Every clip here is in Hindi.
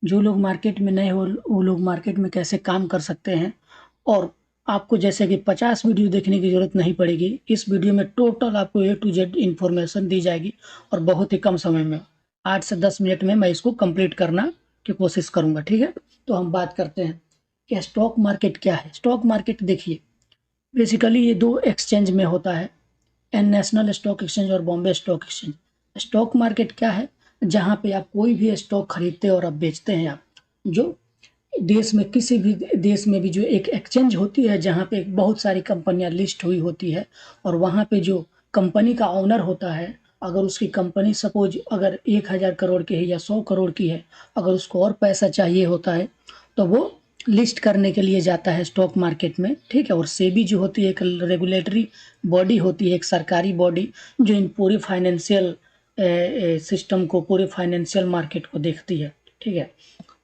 जो लोग मार्केट में नए हो वो लोग मार्केट में कैसे काम कर सकते हैं। और आपको जैसे कि 50 वीडियो देखने की ज़रूरत नहीं पड़ेगी। इस वीडियो में टोटल आपको ए टू जेड इन्फॉर्मेशन दी जाएगी और बहुत ही कम समय में 8 से 10 मिनट में मैं इसको कंप्लीट करना की कोशिश करूँगा। ठीक है, तो हम बात करते हैं कि स्टॉक मार्केट क्या है। स्टॉक मार्केट देखिए, बेसिकली ये दो एक्सचेंज में होता है, नेशनल स्टॉक एक्सचेंज और Bombay stock exchange. Stock market क्या है? जहाँ पे आप कोई भी स्टॉक खरीदते हैं और आप बेचते हैं। आप जो देश में किसी भी देश में भी जो एक एक्सचेंज होती है जहाँ पे बहुत सारी कंपनियां लिस्ट हुई होती है, और वहाँ पे जो कंपनी का ओनर होता है, अगर उसकी कंपनी सपोज अगर 1,000 करोड़ की है या 100 करोड़ की है, अगर उसको और पैसा चाहिए होता है तो वो लिस्ट करने के लिए जाता है स्टॉक मार्केट में। ठीक है, और सेबी जो होती है एक रेगुलेटरी बॉडी होती है, एक सरकारी बॉडी जो इन पूरी फाइनेंशियल सिस्टम को, पूरे फाइनेंशियल मार्केट को देखती है। ठीक है,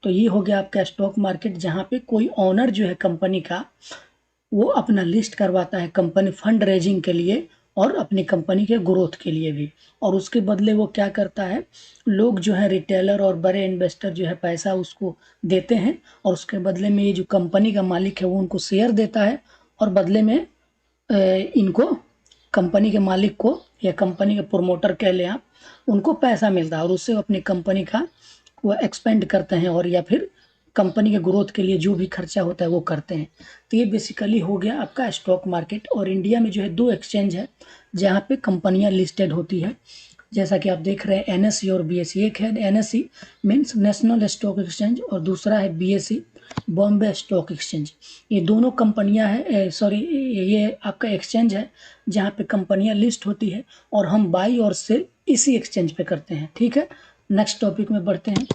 तो ये हो गया आपका स्टॉक मार्केट, जहाँ पे कोई ओनर जो है कंपनी का, वो अपना लिस्ट करवाता है कंपनी फंड रेजिंग के लिए और अपनी कंपनी के ग्रोथ के लिए भी। और उसके बदले वो क्या करता है, लोग जो है रिटेलर और बड़े इन्वेस्टर जो है पैसा उसको देते हैं, और उसके बदले में ये जो कंपनी का मालिक है वो उनको शेयर देता है, और बदले में इनको, कंपनी के मालिक को या कंपनी के प्रोमोटर कह लें आप, उनको पैसा मिलता है और उससे वो अपनी कंपनी का वो एक्सपेंड करते हैं, और या फिर कंपनी के ग्रोथ के लिए जो भी खर्चा होता है वो करते हैं। तो ये बेसिकली हो गया आपका स्टॉक मार्केट। और इंडिया में जो है दो एक्सचेंज है जहाँ पे कंपनियां लिस्टेड होती है, जैसा कि आप देख रहे हैं एनएसई और बीएसई। एक है NSE means national stock exchange, और दूसरा है बीएसई बॉम्बे स्टॉक एक्सचेंज। ये दोनों कंपनियां हैं, सॉरी, ये आपका एक्सचेंज है जहाँ पे कंपनियां लिस्ट होती है, और हम बाई और सेल इसी एक्सचेंज पे करते हैं। ठीक है, नेक्स्ट टॉपिक में बढ़ते हैं।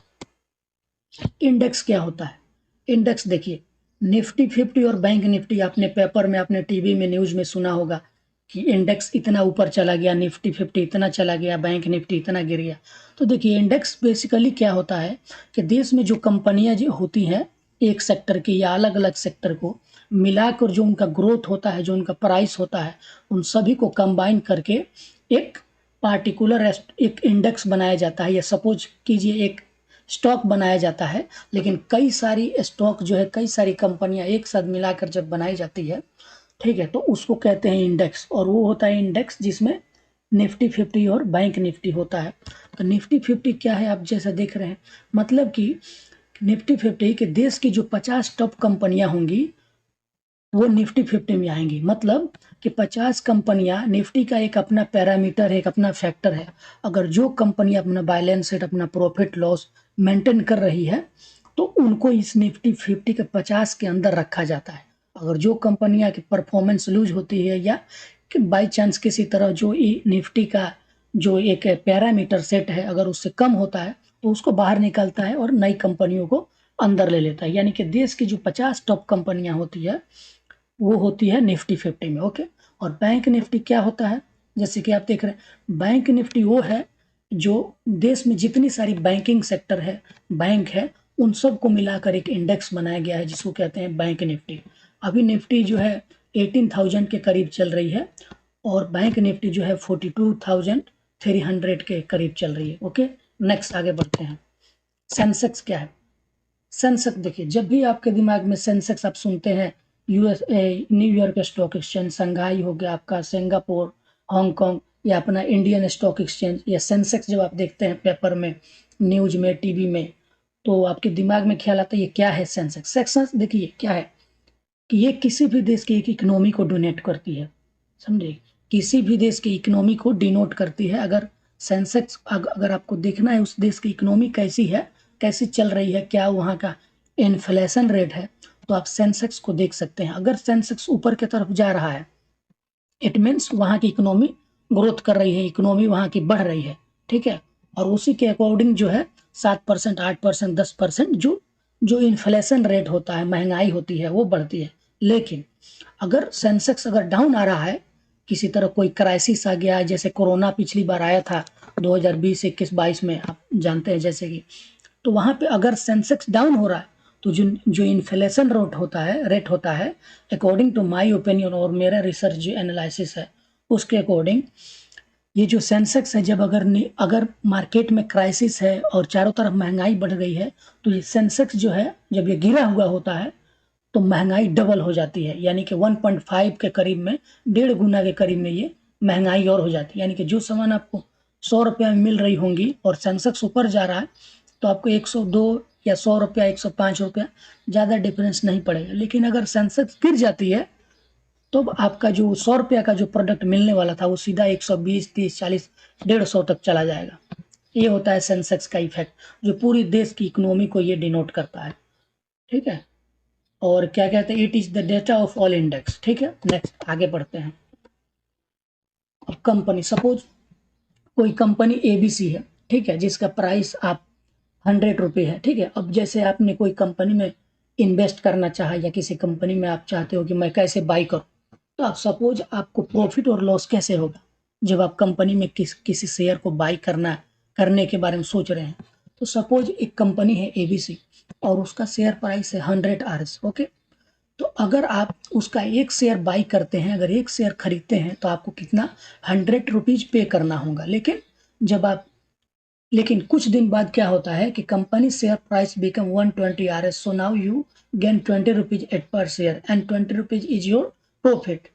इंडेक्स क्या होता है? इंडेक्स देखिए, निफ्टी 50 और बैंक निफ्टी, आपने पेपर में, आपने टीवी में, न्यूज में सुना होगा कि इंडेक्स इतना ऊपर चला गया, निफ्टी 50 इतना चला गया, बैंक निफ्टी इतना गिर गया। तो देखिए, इंडेक्स बेसिकली क्या होता है कि देश में जो कंपनियां जो होती हैं एक सेक्टर की या अलग अलग सेक्टर को मिलाकर जो उनका ग्रोथ होता है, जो उनका प्राइस होता है, उन सभी को कंबाइन करके एक पार्टिकुलर एक इंडेक्स बनाया जाता है, या सपोज कीजिए एक स्टॉक बनाया जाता है। लेकिन कई सारी स्टॉक जो है, कई सारी कंपनियां एक साथ मिलाकर जब बनाई जाती है, ठीक है, तो उसको कहते हैं इंडेक्स। और वो होता है इंडेक्स जिसमें निफ्टी 50 और बैंक निफ्टी होता है। तो निफ्टी 50 क्या है, आप जैसा देख रहे हैं, मतलब कि निफ्टी 50 के देश की जो 50 टॉप कंपनियां होंगी वो निफ्टी 50 में आएंगी। मतलब कि 50 कंपनियां, निफ्टी का एक अपना पैरामीटर है, एक अपना फैक्टर है। अगर जो कंपनी अपना बैलेंस शीट, अपना प्रॉफिट लॉस मेंटेन कर रही है, तो उनको इस निफ्टी 50 के 50 के अंदर रखा जाता है। अगर जो कंपनियां की परफॉर्मेंस लूज होती है, या कि बाई चांस किसी तरह जो निफ्टी का जो एक पैरामीटर सेट है अगर उससे कम होता है, तो उसको बाहर निकालता है और नई कंपनियों को अंदर ले लेता है। यानी कि देश की जो 50 टॉप कंपनियां होती है वो होती है निफ्टी 50 में। ओके, और बैंक निफ्टी क्या होता है, जैसे कि आप देख रहे हैं, बैंक निफ्टी वो है जो देश में जितनी सारी बैंकिंग सेक्टर है, बैंक है, उन सबको मिलाकर एक इंडेक्स बनाया गया है जिसको कहते हैं बैंक निफ्टी। अभी निफ्टी जो है 18,000 के करीब चल रही है, और बैंक निफ्टी जो है 42,300 के करीब चल रही है। ओके, नेक्स्ट आगे बढ़ते हैं। सेंसेक्स क्या है? सेंसेक्स देखिए, जब भी आपके दिमाग में सेंसेक्स आप सुनते हैं, यूएस न्यूयॉर्क स्टॉक एक्सचेंज, संघाई हो गया आपका, सिंगापुर, हांगकांग, या अपना इंडियन स्टॉक एक्सचेंज, या सेंसेक्स जब आप देखते हैं पेपर में, न्यूज में, टीवी में, तो आपके दिमाग में ख्याल आता है ये क्या है सेंसेक्स। सेंसेक्स देखिए क्या है कि ये किसी भी देश की एक इकोनॉमी को डोनेट करती है, समझे, किसी भी देश की इकोनॉमी को डिनोट करती है। अगर सेंसेक्स, अगर आपको देखना है उस देश की इकोनॉमी कैसी है, कैसी चल रही है, क्या वहाँ का इन्फ्लेशन रेट है, तो आप सेंसेक्स को देख सकते हैं। अगर सेंसेक्स ऊपर की तरफ जा रहा है, इट मीन्स वहाँ की इकोनॉमी ग्रोथ कर रही है, इकोनॉमी वहाँ की बढ़ रही है। ठीक है, और उसी के अकॉर्डिंग जो है 7%, 8%, 10% जो जो इन्फ्लेशन रेट होता है, महंगाई होती है, वो बढ़ती है। लेकिन अगर सेंसेक्स अगर डाउन आ रहा है, किसी तरह कोई क्राइसिस आ गया है, जैसे कोरोना पिछली बार आया था 2020, 21, 22 में, आप जानते हैं जैसे कि, तो वहाँ पे अगर सेंसेक्स डाउन हो रहा है, तो जो जो इन्फ्लेशन रेट होता है, अकॉर्डिंग टू माय ओपिनियन और मेरा रिसर्च जो एनालिसिस है उसके अकॉर्डिंग, ये जो सेंसेक्स है, जब अगर मार्केट में क्राइसिस है और चारों तरफ महंगाई बढ़ गई है, तो ये सेंसेक्स जो है जब ये गिरा हुआ होता है तो महंगाई डबल हो जाती है, यानी कि 1.5 के करीब में, 1.5 गुना के करीब में ये महंगाई और हो जाती है। यानी कि जो सामान आपको 100 रुपया में मिल रही होंगी और सेंसेक्स ऊपर जा रहा है तो आपको 102 या 100 रुपया, 105 रुपया, ज़्यादा डिफरेंस नहीं पड़ेगा। लेकिन अगर सेंसेक्स गिर जाती है तो आपका जो 100 रुपया का जो प्रोडक्ट मिलने वाला था वो सीधा 120, 30, 40, 150 तक चला जाएगा। ये होता है सेंसेक्स का इफेक्ट, जो पूरी देश की इकोनॉमी को ये डिनोट करता है। ठीक है, और क्या कहते हैं, it is the data of all index. ठीक है, नेक्स्ट आगे बढ़ते हैं। अब कंपनी, सपोज कोई कंपनी एबीसी है, ठीक है, जिसका प्राइस आप 100 रुपये है। ठीक है, अब जैसे आपने कोई कंपनी में इन्वेस्ट करना चाहा या किसी कंपनी में आप चाहते हो कि मैं कैसे बाई करूं, तो आप सपोज आपको प्रॉफिट और लॉस कैसे होगा जब आप कंपनी में किसी शेयर को बाई करने के बारे में सोच रहे हैं। तो सपोज एक कंपनी है एबीसी और उसका शेयर प्राइस है 100 RS। ओके, तो अगर आप उसका एक शेयर बाई करते हैं, अगर एक शेयर खरीदते हैं तो आपको कितना, 100 रुपीज पे करना होगा। लेकिन कुछ दिन बाद क्या होता है कि company share price become 120 RS, so now you gain 20 rupees at per share and 20 rupees is your profit.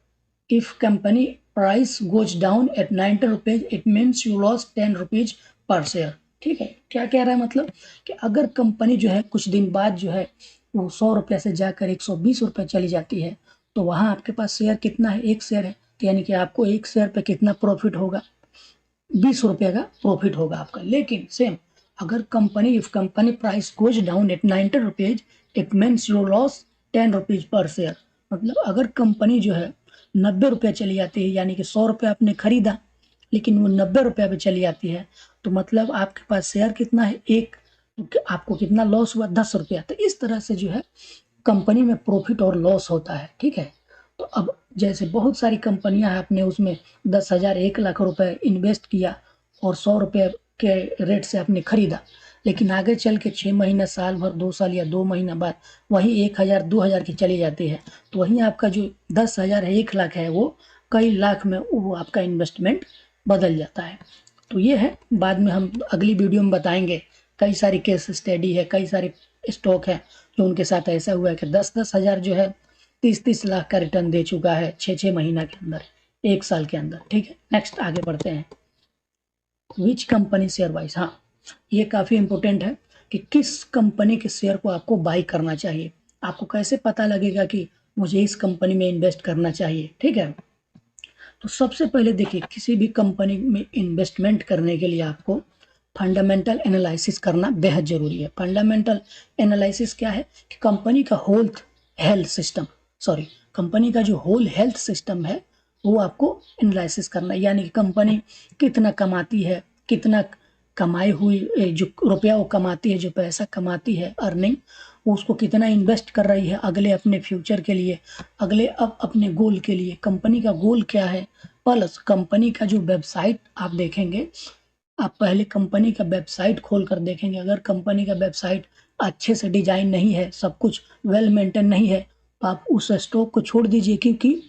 If company price goes down at 90 rupees, it means you loss 10 rupees per share. ठीक है, क्या कह रहा है, मतलब कि अगर कंपनी जो है कुछ दिन बाद जो है वो 100 रुपये से जाकर 120 रुपये चली जाती है, तो वहां आपके पास शेयर कितना है, एक शेयर है, तो यानी कि आपको एक शेयर पे कितना प्रॉफिट होगा, 20 रुपये का प्रॉफिट होगा आपका। लेकिन सेम अगर if company price goes down at 90 rupees, it means you loss 10 rupees per share. मतलब अगर कंपनी जो है 90 रुपये चली जाती है, यानी कि 100 रुपये आपने खरीदा लेकिन वो 90 रुपये पे चली जाती है, तो मतलब आपके पास शेयर कितना है, एक, तो आपको कितना लॉस हुआ, 10 रुपया। तो इस तरह से जो है कंपनी में प्रॉफिट और लॉस होता है। ठीक है, तो अब जैसे बहुत सारी कंपनियां हैं, आपने उसमें 10,000, 1 लाख रुपए इन्वेस्ट किया और 100 रुपये के रेट से आपने खरीदा, लेकिन आगे चल के 6 महीना, साल भर, 2 साल या 2 महीना बाद वही 1,000, 2,000 की चली जाती है, तो वहीं आपका जो 10,000 है, 1 लाख है, वो कई लाख में वो आपका इन्वेस्टमेंट बदल जाता है। तो ये है, बाद में हम अगली वीडियो में बताएंगे, कई सारी केस स्टडी है, कई सारे स्टॉक है जो उनके साथ ऐसा हुआ है कि 10,000 जो है 30,30 लाख का रिटर्न दे चुका है 6 महीना के अंदर, 1 साल के अंदर। ठीक है, नेक्स्ट आगे बढ़ते हैं। विच कंपनी शेयर वाइज, हाँ, ये काफ़ी इंपॉर्टेंट है कि किस कंपनी के शेयर को आपको बाई करना चाहिए। आपको कैसे पता लगेगा कि मुझे इस कंपनी में इन्वेस्ट करना चाहिए। ठीक है, तो सबसे पहले देखिए, किसी भी कंपनी में इन्वेस्टमेंट करने के लिए आपको फंडामेंटल एनालिसिस करना बेहद जरूरी है। फंडामेंटल एनालिसिस क्या है कि कंपनी का कंपनी का जो होल हेल्थ सिस्टम है वो आपको एनालिसिस करना है। यानी कि कंपनी कितना कमाती है, कितना कमाई हुई जो रुपया वो कमाती है, जो पैसा कमाती है, अर्निंग, वो उसको कितना इन्वेस्ट कर रही है अगले अपने फ्यूचर के लिए, अगले अपने गोल के लिए, कंपनी का गोल क्या है। प्लस कंपनी का जो वेबसाइट आप देखेंगे, आप पहले कंपनी का वेबसाइट खोल कर देखेंगे। अगर कंपनी का वेबसाइट अच्छे से डिजाइन नहीं है, सब कुछ वेल मेंटेन नहीं है, तो आप उस स्टॉक को छोड़ दीजिए। क्योंकि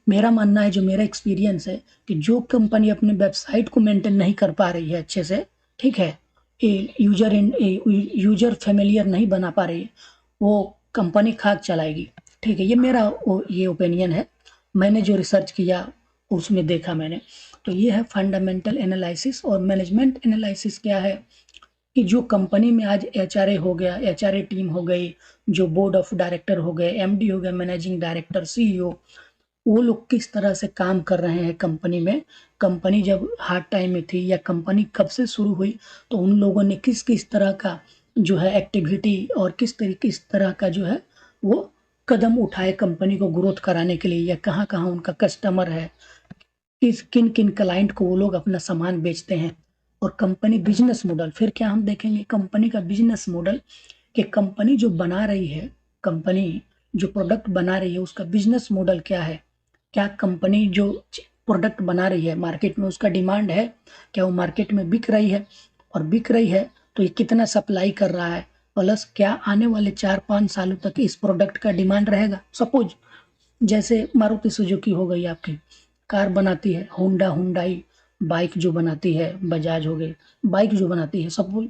मेरा मानना है, जो मेरा एक्सपीरियंस है, कि जो कंपनी अपने वेबसाइट को मेंटेन नहीं कर पा रही है अच्छे से, ठीक है, यूजर फेमिलियर नहीं बना पा रही है, वो कंपनी खाक चलाएगी। ठीक है, ये मेरा ये ओपिनियन है, मैंने जो रिसर्च किया उसमें देखा मैंने। तो ये है फंडामेंटल एनालिसिस। और मैनेजमेंट एनालिसिस क्या है कि जो कंपनी में आज एचआरए हो गया, एचआरए टीम हो गई, जो बोर्ड ऑफ डायरेक्टर हो गए, एमडी हो गए, मैनेजिंग डायरेक्टर, सीईओ, वो लोग किस तरह से काम कर रहे हैं कंपनी में। कंपनी जब हार्ड टाइम में थी या कंपनी कब से शुरू हुई, तो उन लोगों ने किस किस तरह का जो है एक्टिविटी और किस तरह का जो है वो कदम उठाए कंपनी को ग्रोथ कराने के लिए, या कहाँ कहाँ उनका कस्टमर है, किन किन क्लाइंट को वो लोग अपना सामान बेचते हैं। और कंपनी बिजनेस मॉडल, फिर क्या हम देखेंगे कंपनी का बिजनेस मॉडल, कि कंपनी जो बना रही है, कंपनी जो प्रोडक्ट बना रही है, उसका बिजनेस मॉडल क्या है। क्या कंपनी जो प्रोडक्ट बना रही है मार्केट में उसका डिमांड है, क्या वो मार्केट में बिक रही है, और बिक रही है तो ये कितना सप्लाई कर रहा है, प्लस क्या आने वाले 4-5 सालों तक इस प्रोडक्ट का डिमांड रहेगा। सपोज जैसे मारुति सुजुकी हो गई, आपकी कार बनाती है, होंडा, हुंडई, बाइक जो बनाती है बजाज हो गई, बाइक जो बनाती है, सपोज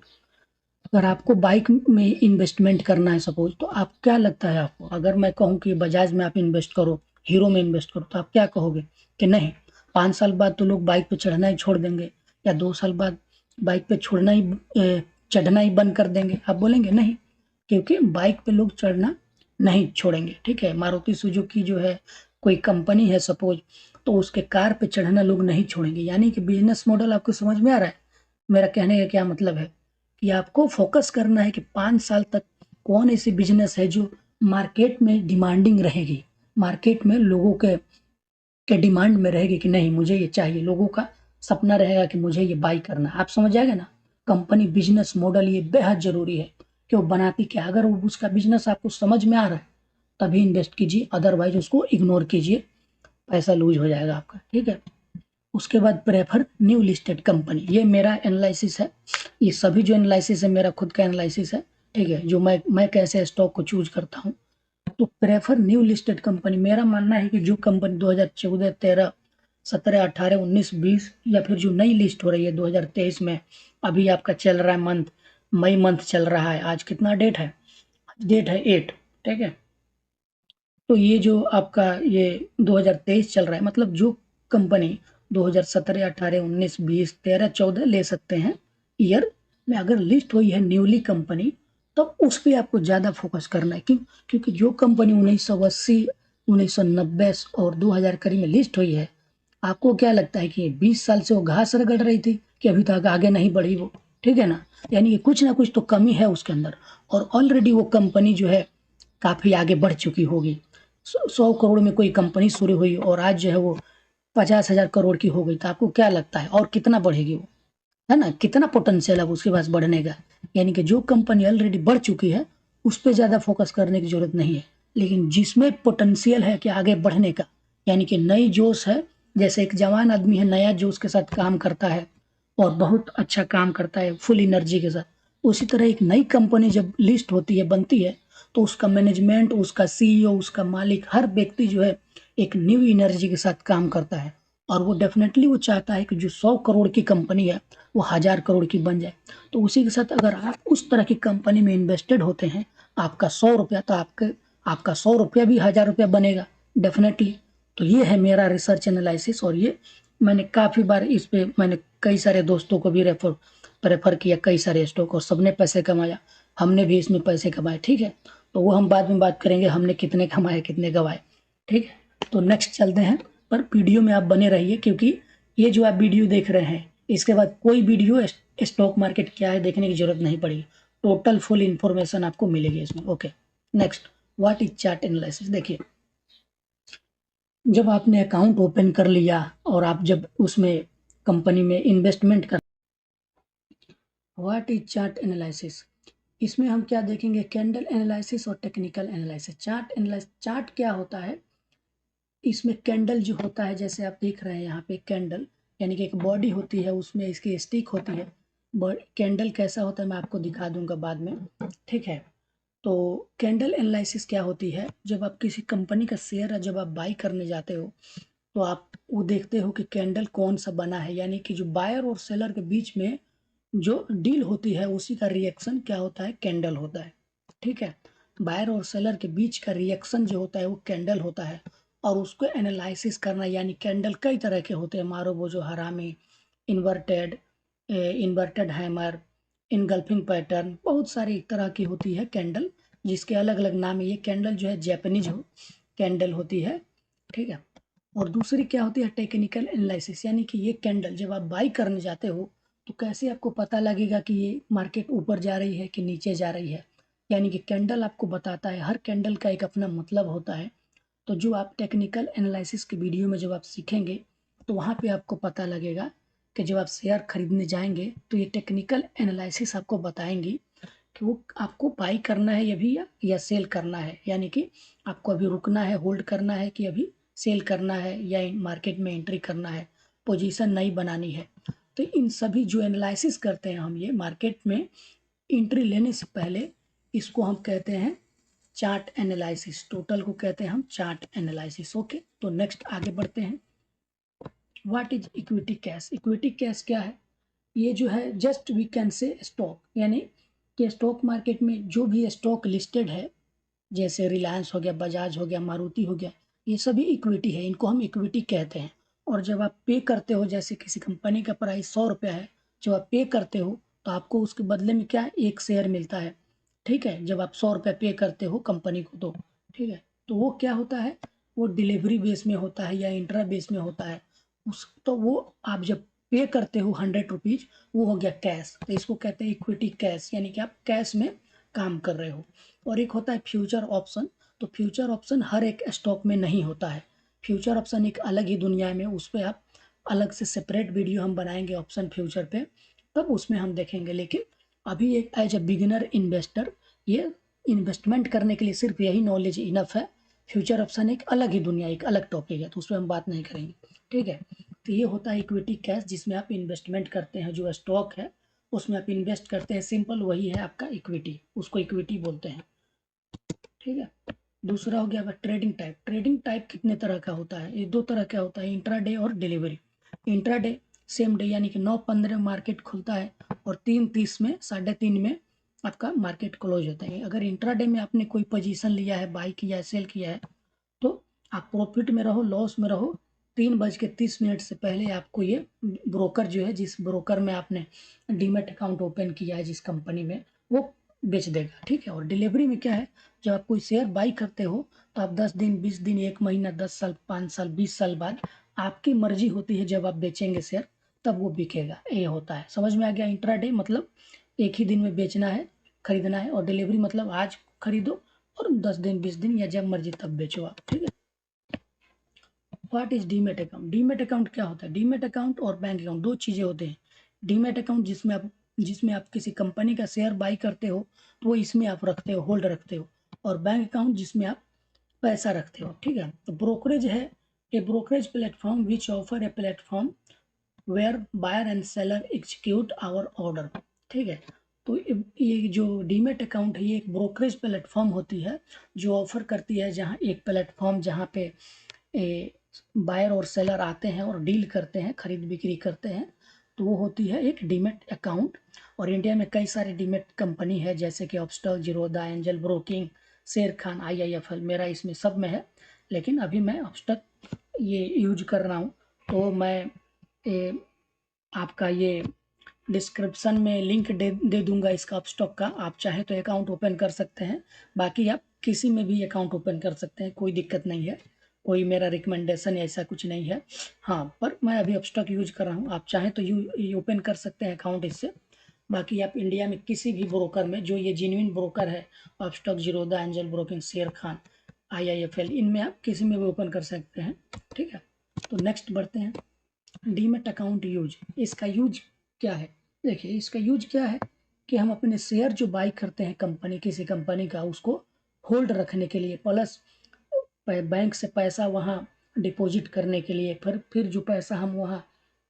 अगर आपको बाइक में इन्वेस्टमेंट करना है सपोज, तो आप क्या लगता है आपको, अगर मैं कहूँ कि बजाज में आप इन्वेस्ट करो, हीरो में इन्वेस्ट करो, तो आप क्या कहोगे कि नहीं, 5 साल बाद तो लोग बाइक पे चढ़ना ही छोड़ देंगे, या 2 साल बाद बाइक पे छोड़ना ही चढ़ना ही बंद कर देंगे, आप बोलेंगे नहीं, क्योंकि बाइक पे लोग चढ़ना नहीं छोड़ेंगे। ठीक है, मारुति सुजुकी जो है कोई कंपनी है सपोज, तो उसके कार पे चढ़ना लोग नहीं छोड़ेंगे। यानी कि बिजनेस मॉडल आपको समझ में आ रहा है, मेरा कहने का क्या मतलब है कि आपको फोकस करना है कि 5 साल तक कौन ऐसी बिजनेस है जो मार्केट में डिमांडिंग रहेगी, मार्केट में लोगों के डिमांड में रहेगी कि नहीं मुझे ये चाहिए, लोगों का सपना रहेगा कि मुझे ये बाई करना है। आप समझ जाएगा ना, कंपनी बिजनेस मॉडल ये बेहद जरूरी है कि वो बनाती क्या, अगर वो उसका बिजनेस आपको समझ में आ रहा है तभी इन्वेस्ट कीजिए, अदरवाइज उसको इग्नोर कीजिए, पैसा लूज हो जाएगा आपका। ठीक है, उसके बाद प्रेफर न्यू लिस्टेड कंपनी, ये मेरा एनालिसिस है, ये सभी जो एनालिसिस है मेरा खुद का एनालिसिस है। ठीक है, जो मैं कैसे स्टॉक को चूज करता हूँ, तो प्रेफर न्यू लिस्टेड कंपनी, मेरा मानना है कि जो कंपनी 2014, 13, 17, 18, 19, 20 या फिर जो नई लिस्ट हो रही है 2023 में, अभी आपका चल रहा है मंथ, मई मंथ चल रहा है, आज कितना डेट है, डेट है 8। ठीक है, तो ये जो आपका ये 2023 चल रहा है, मतलब जो कंपनी 2017, 18, 19, 20, 13, 14 ले सकते हैं ईयर में अगर लिस्ट हुई है न्यूली कंपनी, तो उस पर आपको ज़्यादा फोकस करना है। क्यों, क्योंकि जो कंपनी 1980, 1990 और 2000 करीब में लिस्ट हुई है, आपको क्या लगता है कि 20 साल से वो घास रगड़ रही थी कि अभी तक आगे नहीं बढ़ी वो। ठीक है ना, यानी कि कुछ ना कुछ तो कमी है उसके अंदर, और ऑलरेडी वो कंपनी जो है काफ़ी आगे बढ़ चुकी होगी। 100 करोड़ में कोई कंपनी शुरू हुई और आज जो है वो 50,000 करोड़ की हो गई, तो आपको क्या लगता है और कितना बढ़ेगी वो, है ना, कितना पोटेंशियल है उसके पास बढ़ने का। यानी कि जो कंपनी ऑलरेडी बढ़ चुकी है उस पर ज़्यादा फोकस करने की जरूरत नहीं है, लेकिन जिसमें पोटेंशियल है कि आगे बढ़ने का, यानी कि नई जोश है, जैसे एक जवान आदमी है नया जोश के साथ काम करता है और बहुत अच्छा काम करता है फुल एनर्जी के साथ, उसी तरह एक नई कंपनी जब लिस्ट होती है, बनती है, तो उसका मैनेजमेंट, उसका सीईओ, उसका मालिक, हर व्यक्ति जो है एक न्यू एनर्जी के साथ काम करता है, और वो डेफिनेटली वो चाहता है कि जो 100 करोड़ की कंपनी है वो 1000 करोड़ की बन जाए। तो उसी के साथ अगर आप उस तरह की कंपनी में इन्वेस्टेड होते हैं, आपका 100 रुपया, तो आपका 100 रुपया भी 1000 रुपया बनेगा डेफिनेटली। तो ये है मेरा रिसर्च एनालिसिस, और ये मैंने काफ़ी बार इस पे मैंने कई सारे दोस्तों को भी प्रेफर किया, कई सारे स्टॉक, और सबने पैसे कमाया, हमने भी इसमें पैसे कमाए। ठीक है, तो वो हम बाद में बात करेंगे हमने कितने कमाए कितने गवाए। ठीक है, तो नेक्स्ट चलते हैं, पर वीडियो में आप बने रहिए, क्योंकि ये जो आप वीडियो देख रहे हैं इसके बाद कोई वीडियो स्टॉक मार्केट क्या है देखने की जरूरत नहीं पड़ेगी, टोटल फुल इंफॉर्मेशन आपको मिलेगी इसमें। Okay, next, what is chart analysis. देखिए, जब आपने अकाउंट ओपन कर लिया और आप जब उसमें कंपनी में इन्वेस्टमेंट कर, व्हाट इज चार्ट एनालिसिस, इसमें हम क्या देखेंगे, कैंडल एनालिसिस और technical analysis. Chart analysis, chart क्या होता है, इसमें कैंडल जो होता है, जैसे आप देख रहे हैं यहाँ पे कैंडल, यानी कि एक बॉडी होती है उसमें इसकी स्टिक होती है। कैंडल कैसा होता है मैं आपको दिखा दूंगा बाद में। ठीक है, तो कैंडल एनालिसिस क्या होती है, जब आप किसी कंपनी का शेयर जब आप बाई करने जाते हो, तो आप वो देखते हो कि कैंडल कौन सा बना है, यानी कि जो बायर और सेलर के बीच में जो डील होती है उसी का रिएक्शन क्या होता है, कैंडल होता है। ठीक है, बायर और सेलर के बीच का रिएक्शन जो होता है वो कैंडल होता है, और उसको एनालिसिस करना, यानी कैंडल कई तरह के होते हैं, मारो वो जो हरामी, inverted, inverted hammer, engulfing pattern, बहुत सारी तरह की होती है कैंडल, जिसके अलग अलग नाम है। ये कैंडल जो है जैपनीज कैंडल होती है। ठीक है, और दूसरी क्या होती है, टेक्निकल एनालिसिस, यानी कि ये कैंडल जब आप बाई करने जाते हो तो कैसे आपको पता लगेगा कि ये मार्केट ऊपर जा रही है कि नीचे जा रही है, यानी कि कैंडल आपको बताता है, हर कैंडल का एक अपना मतलब होता है। तो जो आप टेक्निकल एनालिसिस के वीडियो में जब आप सीखेंगे, तो वहाँ पे आपको पता लगेगा कि जब आप शेयर खरीदने जाएंगे तो ये टेक्निकल एनालिसिस आपको बताएंगी कि वो आपको बाई करना है अभी या सेल करना है, यानी कि आपको अभी रुकना है, होल्ड करना है, कि अभी सेल करना है या मार्केट में एंट्री करना है, पोजीशन नई बनानी है। तो इन सभी जो एनालिसिस करते हैं हम, ये मार्केट में एंट्री लेने से पहले, इसको हम कहते हैं चार्ट एनालिसिस, टोटल को कहते हैं हम चार्ट एनालिसिस। ओके, तो नेक्स्ट आगे बढ़ते हैं। What is equity cash? Equity cash क्या है? ये जो है just we can say stock, यानी कि स्टॉक मार्केट में जो भी स्टॉक लिस्टेड है, जैसे रिलायंस हो गया, बजाज हो गया, मारुति हो गया, ये सभी इक्विटी है, इनको हम इक्विटी कहते हैं। और जब आप पे करते हो, जैसे किसी कंपनी का प्राइस 100 रुपया है, जब आप पे करते हो तो आपको उसके बदले में क्या, एक शेयर मिलता है। ठीक है, जब आप 100 रुपया पे करते हो कंपनी को तो, ठीक है, तो वो क्या होता है, वो डिलीवरी बेस में होता है या इंट्रा बेस में होता है। उस तो वो आप जब पे करते हो 100 रुपीज, वो हो गया कैश, तो इसको कहते हैं इक्विटी कैश, यानी कि आप कैश में काम कर रहे हो। और एक होता है फ्यूचर ऑप्शन। तो फ्यूचर ऑप्शन हर एक स्टॉक में नहीं होता है। फ्यूचर ऑप्शन एक अलग ही दुनिया में, उस पर आप अलग से सेपरेट वीडियो हम बनाएंगे ऑप्शन फ्यूचर पे, तब उसमें हम देखेंगे। लेकिन अभी एक एज ए बिगिनर इन्वेस्टर, ये इन्वेस्टमेंट करने के लिए सिर्फ यही नॉलेज इनफ है। फ्यूचर ऑप्शन एक अलग ही दुनिया, एक अलग टॉपिक है, तो उस पर हम बात नहीं करेंगे। ठीक है, तो ये होता है इक्विटी कैश, जिसमें आप इन्वेस्टमेंट करते हैं, जो स्टॉक है उसमें आप इन्वेस्ट करते हैं, सिंपल वही है आपका इक्विटी, उसको इक्विटी बोलते हैं। ठीक है, दूसरा हो गया ट्रेडिंग टाइप। ट्रेडिंग टाइप कितने तरह का होता है? ये दो तरह का होता है, इंट्राडे और डिलीवरी। इंट्राडे सेम डे, यानी कि 9:15 मार्केट खुलता है और 3:30 में, 3:30 में आपका मार्केट क्लोज होता है। अगर इंट्राडे में आपने कोई पोजीशन लिया है, बाई किया है, सेल किया है, तो आप प्रॉफिट में रहो, लॉस में रहो, 3:30 से पहले आपको ये ब्रोकर जो है, जिस ब्रोकर में आपने डीमेट अकाउंट ओपन किया है जिस कंपनी में, वो बेच देगा। ठीक है, और डिलीवरी में क्या है, जब आप कोई शेयर बाई करते हो तो आप 10 दिन, 20 दिन, 1 महीना, 10 साल, 5 साल, 20 साल बाद आपकी मर्जी होती है, जब आप बेचेंगे शेयर तब वो बिकेगा। ये होता है, समझ में आ गया? इंट्राडे मतलब एक ही दिन में बेचना है, खरीदना है, और डिलीवरी मतलब आज खरीदो और 10 दिन, 20 दिन या जब मर्जी तब बेचो आप। ठीक है, what is demat account? Demat account क्या होता है? डीमेट अकाउंट और बैंक अकाउंट दो चीजें होते हैं। डीमेट अकाउंट जिसमें आप किसी कंपनी का शेयर बाई करते हो, तो वो इसमें आप रखते हो, होल्ड रखते हो। और बैंक अकाउंट जिसमें आप पैसा रखते हो। ठीक है, तो ब्रोकरेज है, a brokerage platform which offer a platform where buyer and seller execute our order. ठीक है, तो ये जो डीमेट अकाउंट है, ये एक ब्रोकरेज प्लेटफॉर्म होती है जो ऑफर करती है, जहाँ एक प्लेटफॉर्म जहाँ पे बायर और सेलर आते हैं और डील करते हैं, खरीद बिक्री करते हैं, तो वो होती है एक डीमेट अकाउंट। और इंडिया में कई सारे डीमेट कंपनी है, जैसे कि अपस्टॉक, जीरोधा, एंजल ब्रोकिंग, शेर खान, IIFL, मेरा इसमें सब में है। लेकिन अभी मैं अपस्टॉक ये यूज कर रहा हूँ। तो मैं ए, आपका ये डिस्क्रिप्शन में लिंक दे दूंगा इसका, अपस्टॉक का। आप चाहे तो अकाउंट ओपन कर सकते हैं, बाकी आप किसी में भी अकाउंट ओपन कर सकते हैं, कोई दिक्कत नहीं है, कोई मेरा रिकमेंडेशन ऐसा कुछ नहीं है। हाँ, पर मैं अभी अपस्टॉक यूज कर रहा हूँ, आप चाहें तो यू ओपन कर सकते हैं अकाउंट इससे। बाकी आप इंडिया में किसी भी ब्रोकर में, जो ये जेन्युइन ब्रोकर है, अपस्टॉक, जीरोधा, एंजल ब्रोकिंग, शेर खान, IIFL, इनमें आप किसी में भी ओपन कर सकते हैं। ठीक है, तो नेक्स्ट बढ़ते हैं। डीमेट अकाउंट यूज, इसका यूज क्या है? देखिए, इसका यूज क्या है कि हम अपने शेयर जो बाई करते हैं कंपनी, किसी कंपनी का, उसको होल्ड रखने के लिए, प्लस बैंक से पैसा वहाँ डिपॉजिट करने के लिए, फिर जो पैसा हम वहाँ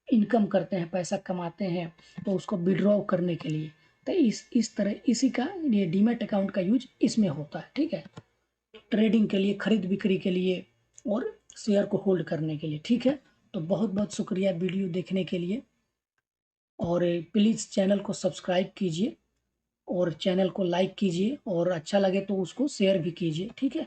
इनकम करते हैं, पैसा कमाते हैं, तो उसको विड्रॉ करने के लिए। तो इस तरह इसी का ये डीमेट अकाउंट का यूज इसमें होता है। ठीक है, ट्रेडिंग के लिए, खरीद बिक्री के लिए, और शेयर को होल्ड करने के लिए। ठीक है, तो बहुत बहुत शुक्रिया वीडियो देखने के लिए, और प्लीज़ चैनल को सब्सक्राइब कीजिए और चैनल को लाइक कीजिए, और अच्छा लगे तो उसको शेयर भी कीजिए। ठीक है।